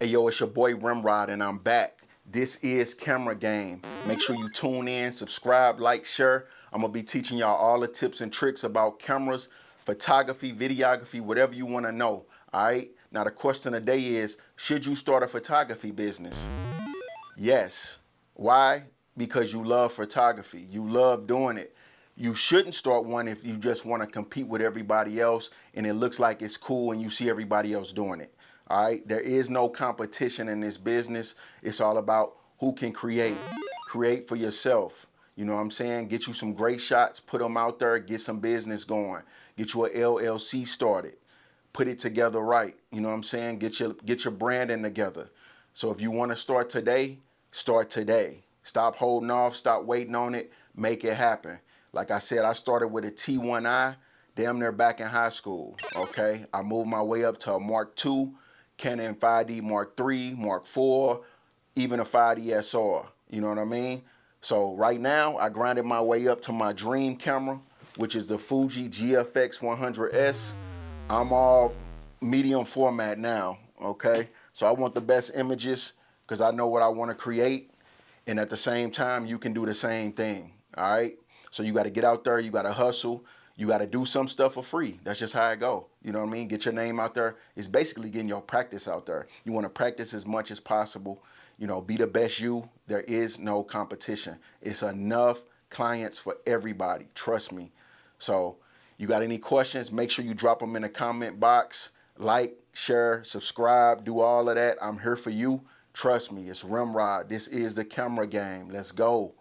Hey yo, it's your boy Remrod and I'm back. This is Camera Game. Make sure you tune in, subscribe, like, share. I'm gonna be teaching y'all all the tips and tricks about cameras, photography, videography, whatever you wanna know. Alright? Now the question of the day is, should you start a photography business? Yes. Why? Because you love photography. You love doing it. You shouldn't start one if you just want to compete with everybody else and it looks like it's cool and you see everybody else doing it. All right? There is no competition in this business. It's all about who can create. Create for yourself. You know what I'm saying? Get you some great shots, put them out there, get some business going. Get you a LLC started. Put it together right. You know what I'm saying? Get your branding together. So if you want to start today, start today. Stop holding off, stop waiting on it, make it happen. Like I said, I started with a T1i, damn near back in high school. Okay, I moved my way up to a Mark II, Canon 5D Mark III, Mark IV, even a 5D SR. You know what I mean? So right now, I grinded my way up to my dream camera, which is the Fuji GFX 100S. I'm all medium format now, okay? So I want the best images because I know what I want to create. And at the same time, you can do the same thing, all right? So you got to get out there, you got to hustle, you got to do some stuff for free. That's just how I go. You know what I mean? Get your name out there. It's basically getting your practice out there. You want to practice as much as possible. You know, be the best you. There is no competition. It's enough clients for everybody. Trust me. So you got any questions, make sure you drop them in the comment box. Like, share, subscribe, do all of that. I'm here for you. Trust me, it's Remrod. This is the camera game. Let's go.